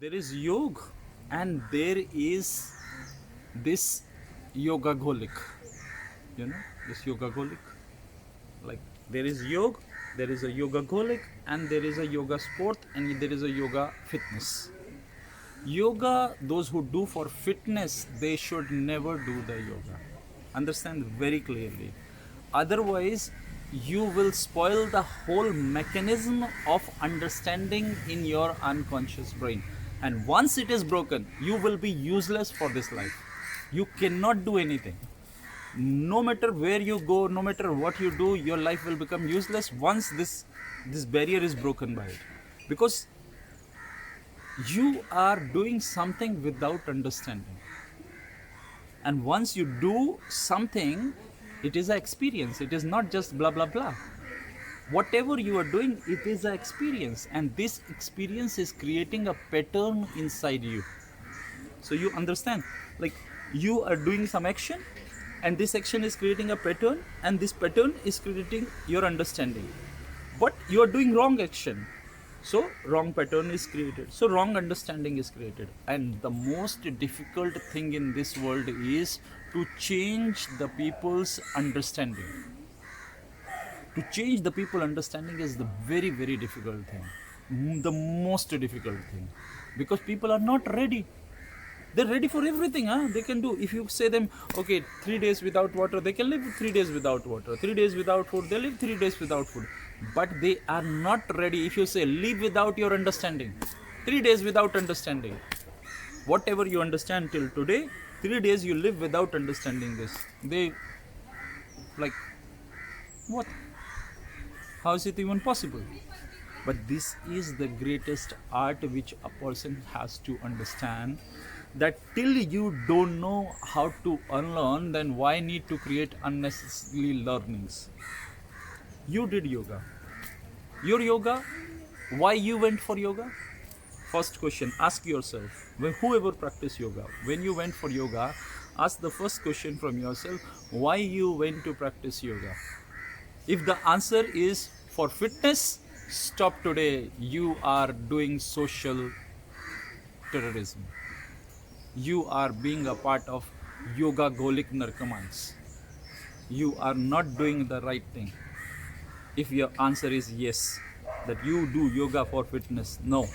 There is yoga and there is this yoga golic. You know, this yoga golic. Like there is yoga, there is a yoga golic, and there is a yoga sport, and there is a yoga fitness. Yoga, those who do for fitness, they should never do the yoga. Understand very clearly. Otherwise, you will spoil the whole mechanism of understanding in your unconscious brain. And once it is broken, you will be useless for this life. You cannot do anything. No matter where you go, no matter what you do, your life will become useless once this barrier is broken by it. Because you are doing something without understanding, and once you do something, it is an experience. It is not just blah blah blah. Whatever you are doing, it is an experience, and this experience is creating a pattern inside you. So you understand, like you are doing some action, and this action is creating a pattern, and this pattern is creating your understanding. But you are doing wrong action, so wrong pattern is created, so wrong understanding is created. And the most difficult thing in this world is to change the people's understanding. To change the people understanding is the very very difficult thing, the most difficult thing, because people are not ready. They're ready for everything, huh? They can do. If you say them, okay, 3 days without water, they can live 3 days without water. 3 days without food, they live 3 days without food. But they are not ready. If you say, live without your understanding, 3 days without understanding, whatever you understand till today, 3 days you live without understanding this. They, like, what? How is it even possible? But this is the greatest art which a person has to understand, that till you don't know how to unlearn, then why need to create unnecessary learnings? You did yoga. Your yoga, why you went for yoga? First question, ask yourself. Whoever practice yoga, when you went for yoga, ask the first question from yourself, why you went to practice yoga? If the answer is for fitness, stop today. You are doing social terrorism. You are being a part of yoga golic narcomans. You are not doing the right thing. If your answer is yes, that you do yoga for fitness, no,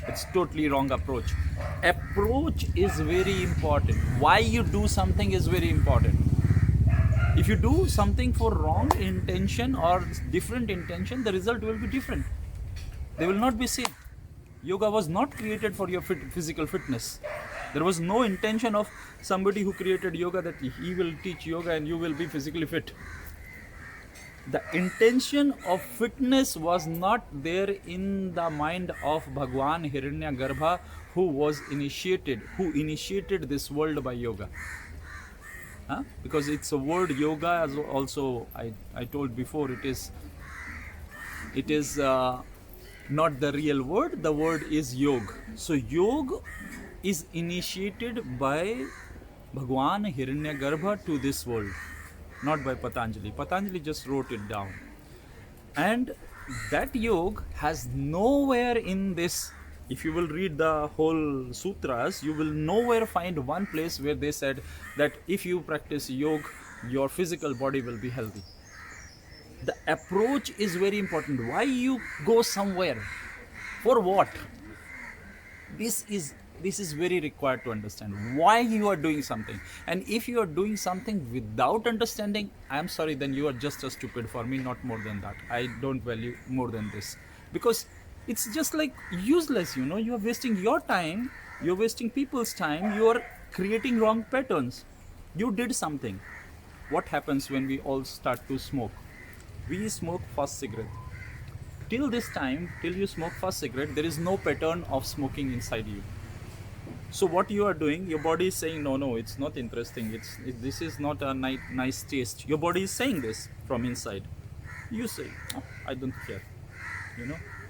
it's totally wrong approach. Approach is very important. Why you do something is very important. If you do something for wrong intention or different intention, the result will be different. They will not be same. Yoga was not created for your physical fitness. There was no intention of somebody who created yoga that he will teach yoga and you will be physically fit. The intention of fitness was not there in the mind of Bhagwan Hiranyagarbha, who initiated this world by yoga. Huh? Because it's a word, yoga, as also I told before, it is not the real word. The word is yog. So yog is initiated by Bhagwan Hiranyagarbha to this world, not by Patanjali. Patanjali just wrote it down. And that yog has nowhere in this. If you will read the whole sutras, you will nowhere find one place where they said that if you practice yoga, your physical body will be healthy. The approach is very important. Why you go somewhere? For what? This is very required to understand why you are doing something. And if you are doing something without understanding, I am sorry, then you are just as stupid for me, not more than that. I don't value more than this, because it's just like useless. You are wasting your time, you're wasting people's time, you are creating wrong patterns. You did something. What happens when we all start to smoke? We smoke first cigarette. Till this time, till you smoke first cigarette, there is no pattern of smoking inside you. So what you are doing, your body is saying, no, it's not interesting, this is not a nice taste. Your body is saying this from inside. You say, oh, I don't care,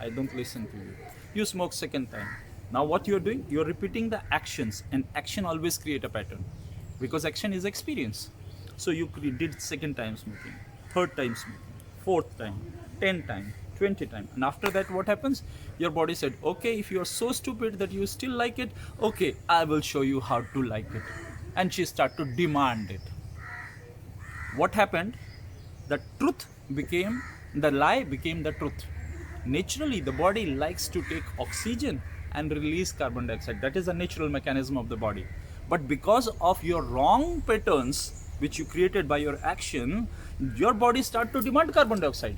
I don't listen to you. You smoke second time. Now what you are doing, you are repeating the actions, and action always create a pattern, because action is experience. So you did second time smoking, third time smoking, fourth time, 10 time, 20 times. And after that, what happens? Your body said, okay, if you are so stupid that you still like it, okay, I will show you how to like it. And she started to demand it. What happened? The truth became, the lie became the truth. Naturally, the body likes to take oxygen and release carbon dioxide. That is a natural mechanism of the body. But because of your wrong patterns, which you created by your action, your body start to demand carbon dioxide.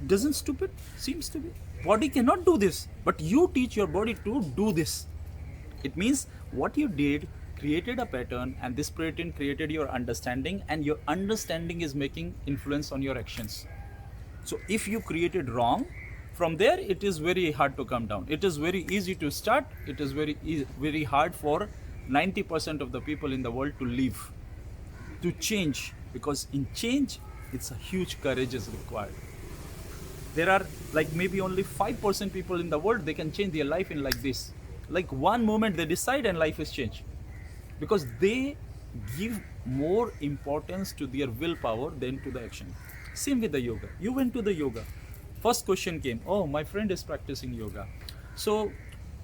Doesn't stupid? Seems to be. Body cannot do this, but you teach your body to do this. It means what you did created a pattern, and this pattern created your understanding, and your understanding is making influence on your actions. So if you created wrong, from there it is very hard to come down. It is very easy to start. It is very hard for 90% of the people in the world to live, to change, because in change it's a huge courage is required. There are like maybe only 5% people in the world, they can change their life in like this. Like one moment they decide and life is changed, because they give more importance to their willpower than to the action. Same with the yoga. You went to the yoga. First question came, oh, my friend is practicing yoga. So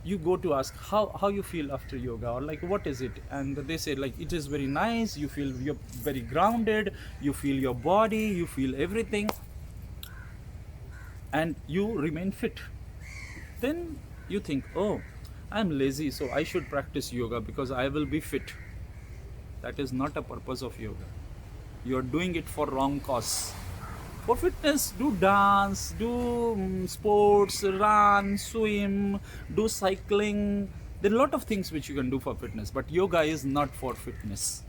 you go to ask how you feel after yoga, or like what is it? And they say like it is very nice, you feel you're very grounded, you feel your body, you feel everything, and you remain fit. Then you think, oh, I'm lazy, so I should practice yoga because I will be fit. That is not a purpose of yoga. You are doing it for wrong cause. For fitness, do dance, do sports, run, swim, do cycling. There are a lot of things which you can do for fitness, but yoga is not for fitness.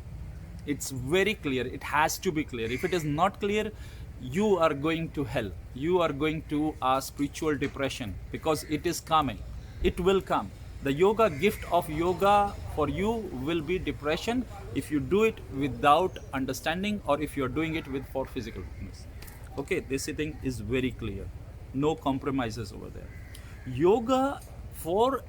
It's very clear. It has to be clear. If it is not clear, you are going to hell. You are going to a spiritual depression, because it is coming. It will come. The yoga gift of yoga for you will be depression if you do it without understanding, or if you are doing it for physical fitness. Okay, this thing is very clear. No compromises over there. Yoga for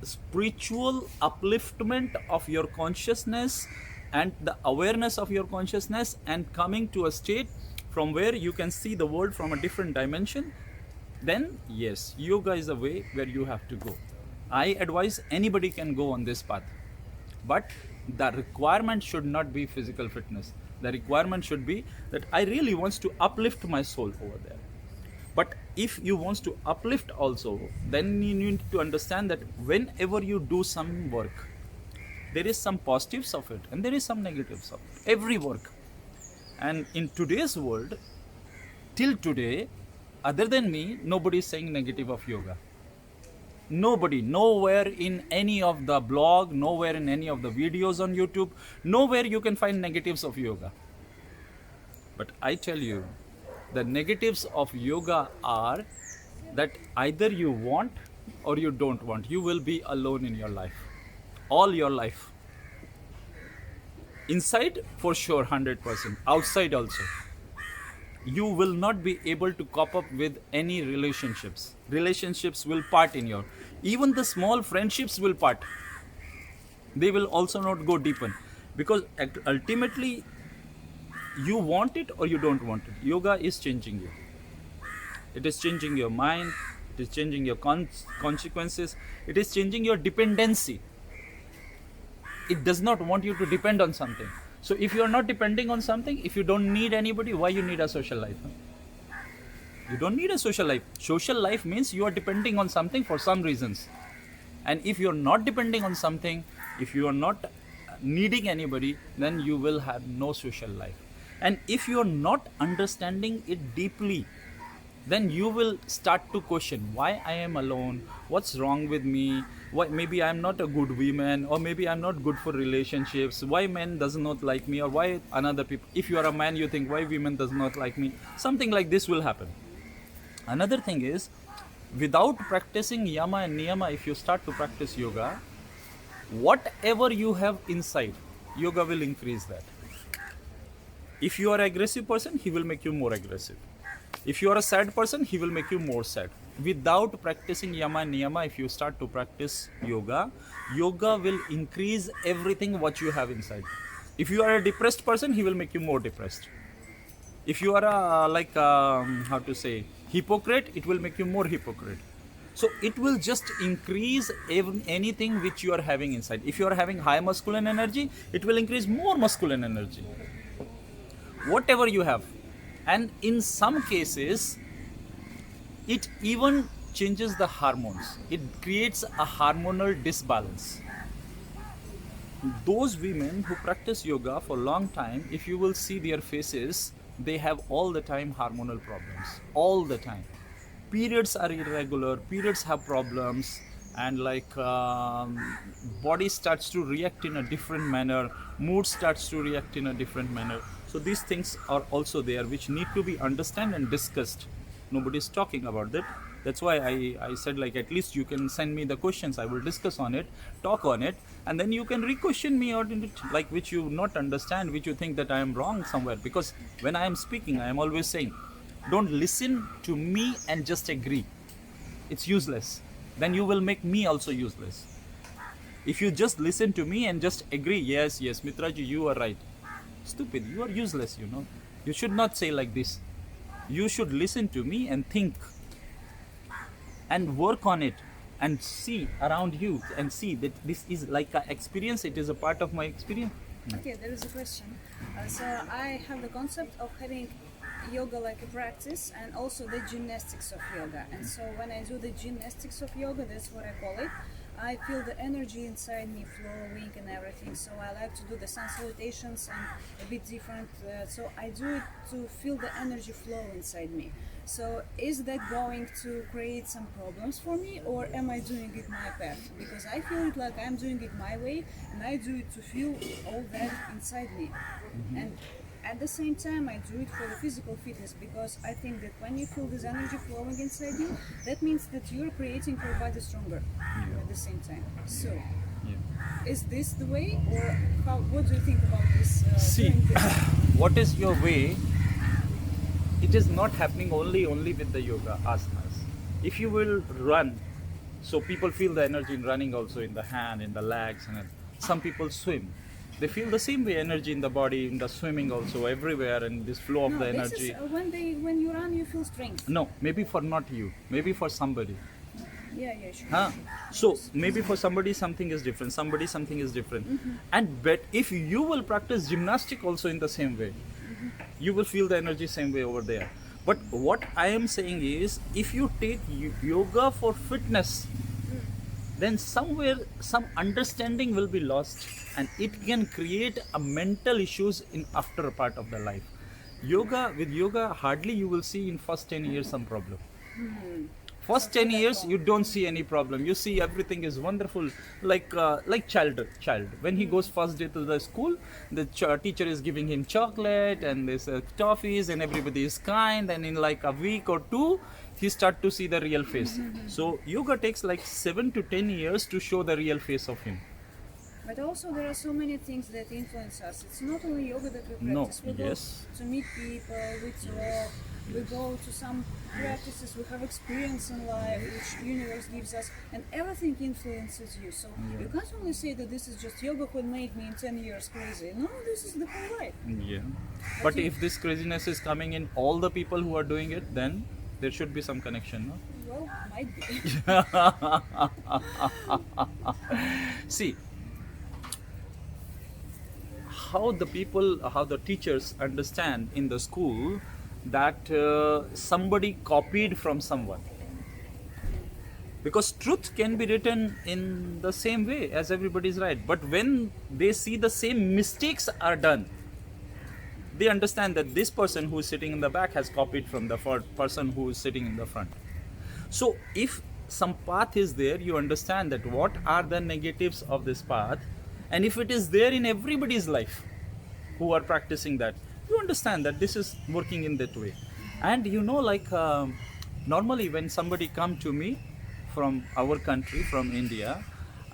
spiritual upliftment of your consciousness and the awareness of your consciousness, and coming to a state from where you can see the world from a different dimension, then yes, yoga is the way where you have to go. I advise anybody can go on this path, but the requirement should not be physical fitness. The requirement should be that I really wants to uplift my soul over there. But if you wants to uplift also, then you need to understand that whenever you do some work, there is some positives of it and there is some negatives of it. Every work. And in today's world, till today, other than me, nobody is saying negative of yoga. Nobody, nowhere in any of the blog, nowhere in any of the videos on YouTube, nowhere you can find negatives of yoga. But I tell you, the negatives of yoga are that either you want or you don't want. You will be alone in your life, all your life. Inside, for sure, 100%. Outside also. You will not be able to cope up with any relationships. Relationships will part in your, even the small friendships will part. They will also not go deepen, because ultimately you want it or you don't want it. Yoga is changing you. It is changing your mind. It is changing your consequences. It is changing your dependency. It does not want you to depend on something. So if you are not depending on something, if you don't need anybody, why you need a social life? You don't need a social life. Social life means you are depending on something for some reasons. And if you are not depending on something, if you are not needing anybody, then you will have no social life. And if you are not understanding it deeply, then you will start to question why I am alone, what's wrong with me, why maybe I'm not a good woman, or maybe I'm not good for relationships, why men does not like me, or why another people. If you are a man, you think why women does not like me. Something like this will happen. Another thing is, without practicing yama and niyama, if you start to practice yoga, whatever you have inside, yoga will increase that. If you are an aggressive person, he will make you more aggressive. If you are a sad person, he will make you more sad. Without practicing yama and niyama, if you start to practice yoga, yoga will increase everything what you have inside. If you are a depressed person, he will make you more depressed. If you are how to say, hypocrite, it will make you more hypocrite. So it will just increase anything which you are having inside. If you are having high masculine energy, it will increase more masculine energy, whatever you have. And in some cases, it even changes the hormones. It creates a hormonal disbalance. Those women who practice yoga for a long time, if you will see their faces, they have all the time hormonal problems, all the time. Periods are irregular, periods have problems, and body starts to react in a different manner, mood starts to react in a different manner. So these things are also there, which need to be understood and discussed. Nobody's talking about that. That's why I said, like, at least you can send me the questions, I will discuss on it, talk on it, and then you can re-question me out in it, like, which you not understand, which you think that I am wrong somewhere. Because when I am speaking, I am always saying, don't listen to me and just agree. It's useless. Then you will make me also useless. If you just listen to me and just agree, yes, Mitra-ji, you are right. Stupid, you are useless, you know. You should not say like this. You should listen to me and think and work on it and see around you and see that this is like an experience, it is a part of my experience. Okay, there is a question. So I have the concept of having yoga like a practice and also the gymnastics of yoga. And so when I do the gymnastics of yoga, that's what I call it, I feel the energy inside me flowing and everything. So I like to do the sun salutations and a bit different. So I do it to feel the energy flow inside me. So is that going to create some problems for me, or am I doing it my path? Because I feel it like I'm doing it my way and I do it to feel all that inside me. And at the same time, I do it for the physical fitness, because I think that when you feel this energy flowing inside you, that means that you're creating your body stronger at the same time. So, is this the way, or what do you think about this? See, doing this? what is your way? It is not happening only with the yoga asanas. If you will run, so people feel the energy in running also in the hand, in the legs, and some people swim. They feel the same way, energy in the body, in the swimming also, everywhere, and this flow of No, the this energy. is when you run, you feel strength. No, maybe for not you, maybe for somebody. Yeah, sure. Huh? So maybe for somebody something is different, somebody something is different. But if you will practice gymnastic also in the same way, you will feel the energy same way over there. But what I am saying is, if you take yoga for fitness, then somewhere some understanding will be lost, and it can create a mental issues in after part of the life. With yoga, hardly you will see in first 10 years some problem. First 10 years you don't see any problem. You see everything is wonderful, like child. When he goes first day to the school, the teacher is giving him chocolate and there's toffees, and everybody is kind, and in like a week or two he start to see the real face. So yoga takes like 7 to 10 years to show the real face of him. But also there are so many things that influence us. It's not only yoga that we No, practice. We yes. go to meet people, we talk, we go to some practices, we have experience in life which universe gives us, and everything influences you. So you can't only say that this is just yoga could make me in 10 years crazy. No, this is the whole life. Yeah. But if this craziness is coming in all the people who are doing it, then there should be some connection, no? Well, might be. See, how the teachers understand in the school that somebody copied from someone. Because truth can be written in the same way as everybody is right. But when they see the same mistakes are done, they understand that this person who is sitting in the back has copied from the person who is sitting in the front. So if some path is there, you understand that what are the negatives of this path, and if it is there in everybody's life who are practicing that, you understand that this is working in that way. And normally when somebody come to me from our country, from India,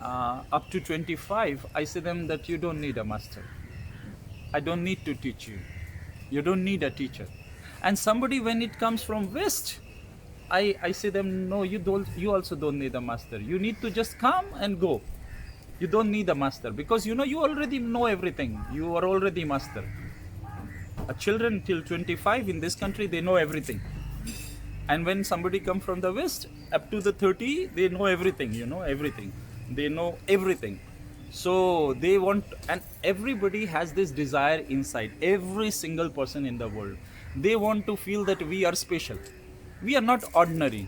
up to 25, I say them that you don't need a master. I don't need to teach you. You don't need a teacher. And somebody when it comes from West, I say them, no, you also don't need a master. You need to just come and go. You don't need a master, because you already know everything. You are already master. children till 25 in this country, they know everything. And when somebody come from the West, up to the 30, they know everything, everything. They know everything. So they want, and everybody has this desire inside, every single person in the world. They want to feel that we are special. We are not ordinary.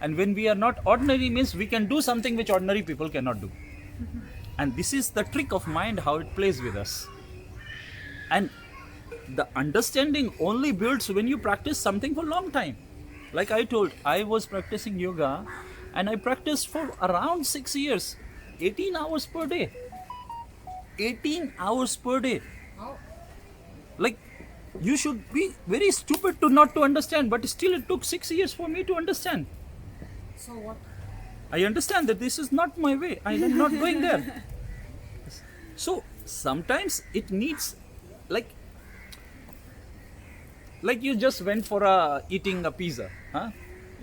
And when we are not ordinary means we can do something which ordinary people cannot do. And this is the trick of mind, how it plays with us. And the understanding only builds when you practice something for a long time. Like I told, I was practicing yoga and I practiced for around 6 years, 18 hours per day. 18 hours per day. Like, you should be very stupid to not to understand, but still it took 6 years for me to understand. So what? I understand that this is not my way. I am not going there. So sometimes it needs, like you just went for eating a pizza, huh?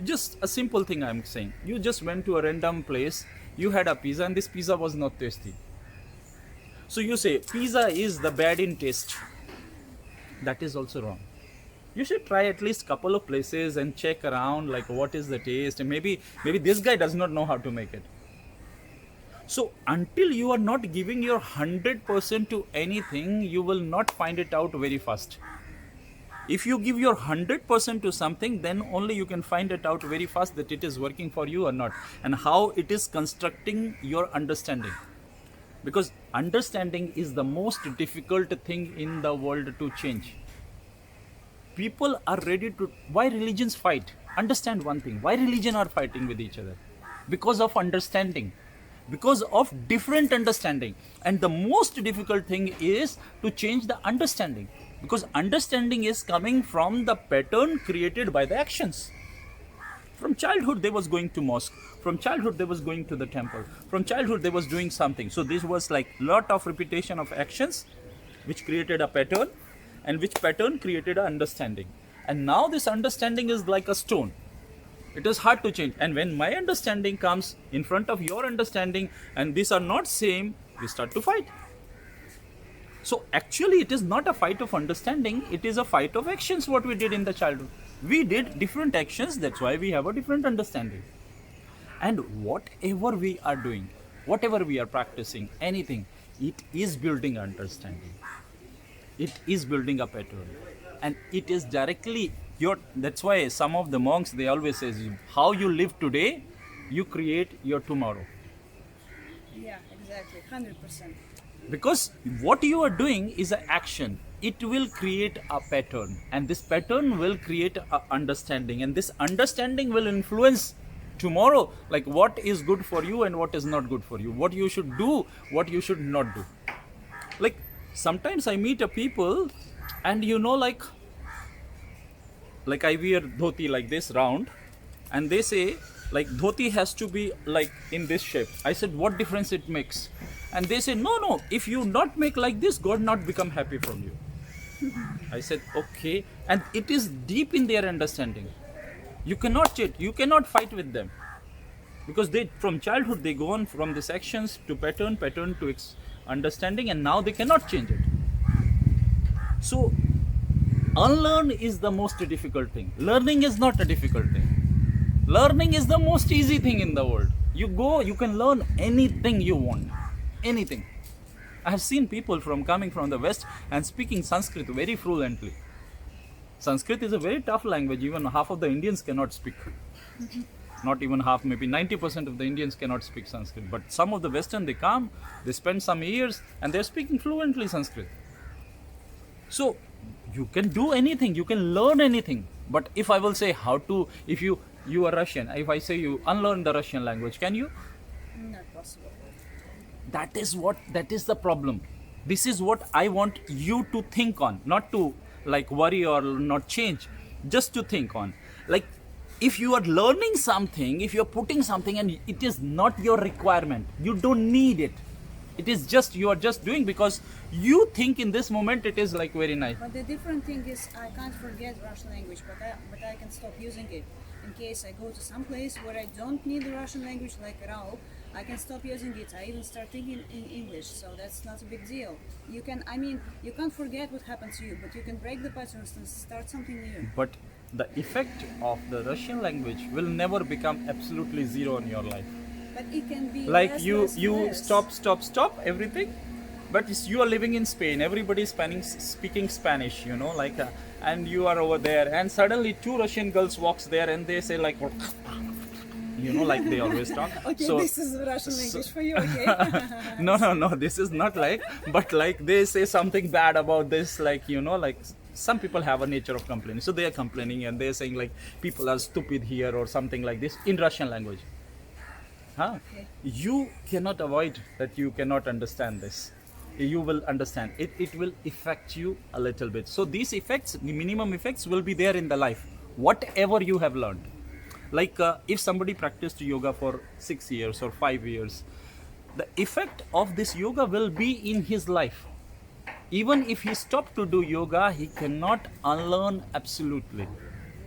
Just a simple thing I'm saying. You just went to a random place, you had a pizza and this pizza was not tasty. So you say pizza is the bad in taste. That is also wrong. You should try at least couple of places and check around, like what is the taste, and maybe this guy does not know how to make it. So until you are not giving your 100% to anything, you will not find it out very fast. If you give your 100% to something, then only you can find it out very fast that it is working for you or not, and how it is constructing your understanding. Because understanding is the most difficult thing in the world to change. People are ready to, why religions fight? Understand one thing, why religion are fighting with each other? Because of understanding, because of different understanding. And the most difficult thing is to change the understanding, because understanding is coming from the pattern created by the actions. From childhood they was going to mosque, from childhood they was going to the temple, from childhood they was doing something. So this was like lot of repetition of actions which created a pattern, and which pattern created an understanding. And now this understanding is like a stone. It is hard to change. And when my understanding comes in front of your understanding and these are not same, we start to fight. So actually it is not a fight of understanding, it is a fight of actions what we did in the childhood. We did different actions, that's why we have a different understanding. And whatever we are doing, whatever we are practicing, anything, it is building understanding. It is building a pattern. And it is directly your, that's why some of the monks, they always say, how you live today, you create your tomorrow. Yeah, exactly, 100%. Because what you are doing is an action. It will create a pattern, and this pattern will create an understanding, and this understanding will influence tomorrow, like what is good for you and what is not good for you, what you should do, what you should not do. Like sometimes I meet a people and like I wear dhoti like this round, and they say like dhoti has to be like in this shape. I said, what difference it makes? And they say, no, if you not make like this, God not become happy from you. I said, okay. And it is deep in their understanding. You cannot cheat, you cannot fight with them, because they from childhood they go on from these actions to pattern to understanding, and now they cannot change it. So unlearn is the most difficult thing. Learning is not a difficult thing. Learning is the most easy thing in the world. You can learn anything you want, anything. I have seen people coming from the West and speaking Sanskrit very fluently. Sanskrit is a very tough language. Even half of the Indians cannot speak. Not even half, maybe 90% of the Indians cannot speak Sanskrit. But some of the Western, they come, they spend some years and they're speaking fluently Sanskrit. So you can do anything, you can learn anything. But if I will say how to, if you are Russian, if I say you unlearn the Russian language, can you? Not possible. That is the problem. This is what I want you to think on, not to like worry or not change, just to think on. Like if you are learning something, if you're putting something and it is not your requirement, you don't need it. It is just, you are just doing because you think in this moment it is like very nice. But the different thing is, I can't forget Russian language, but I can stop using it in case I go to some place where I don't need the Russian language, like Rao. I can stop using it. I even start thinking in English, so that's not a big deal. You can, I mean, you can't forget what happened to you, but you can break the patterns and start something new. But the effect of the Russian language will never become absolutely zero in your life. But it can be Like less, you less, you less. stop everything, but you are living in Spain, everybody is speaking Spanish, you know, like and you are over there, and suddenly two Russian girls walks there and they say like you know, like they always talk. Okay, So this is Russian language for you, okay? no, this is not like, but like they say something bad about this, like, you know, like some people have a nature of complaining, so they are complaining and they're saying like people are stupid here or something like this in Russian language. Okay. You cannot avoid that. You cannot understand this. You will understand it. It will affect you a little bit. So these effects, the minimum effects, will be there in the life, whatever you have learned. Like if somebody practiced yoga for 6 years or 5 years, the effect of this yoga will be in his life. Even if he stopped to do yoga, he cannot unlearn absolutely.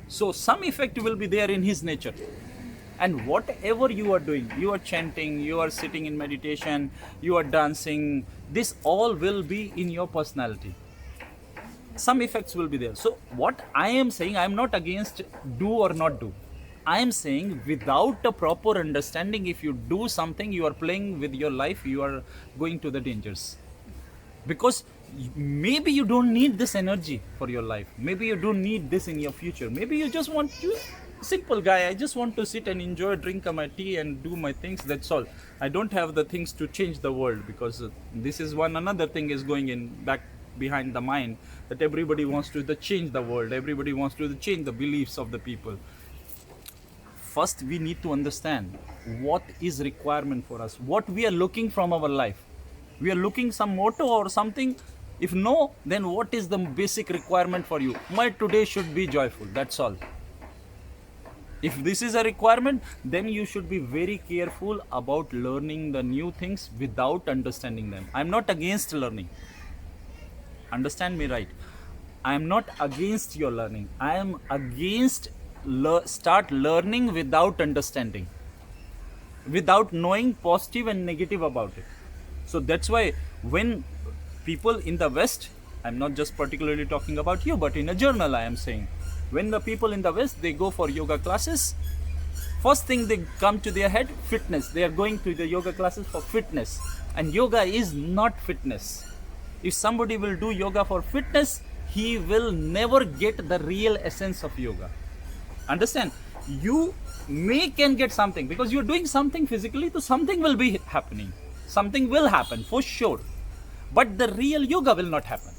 So some effect will be there in his nature. And whatever you are doing, you are chanting, you are sitting in meditation, you are dancing, this all will be in your personality. Some effects will be there. So what I am saying, I am not against do or not do. I am saying without a proper understanding, if you do something, you are playing with your life, you are going to the dangers. Because maybe you don't need this energy for your life. Maybe you don't need this in your future. Maybe you just want to, simple guy, I just want to sit and enjoy, drink my tea and do my things, that's all. I don't have the things to change the world, because this is one another thing is going in back behind the mind, that everybody wants to change the world, everybody wants to change the beliefs of the people. First we need to understand what is requirement for us, what we are looking from our life. We are looking some motto or something. If no, then what is the basic requirement for you? My today should be joyful, that's all. If this is a requirement, then you should be very careful about learning the new things without understanding them. I'm not against learning. Understand me right. I am not against your learning. I am against start learning without understanding, without knowing positive and negative about it. So that's why when people in the West, I'm not just particularly talking about you, but in a journal I am saying, when the people in the West, they go for yoga classes, first thing they come to their head, fitness. They are going to the yoga classes for fitness, and yoga is not fitness. If somebody will do yoga for fitness, he will never get the real essence of yoga. Understand? You can get something because you're doing something physically, so something will be happening. Something will happen for sure, but the real yoga will not happen.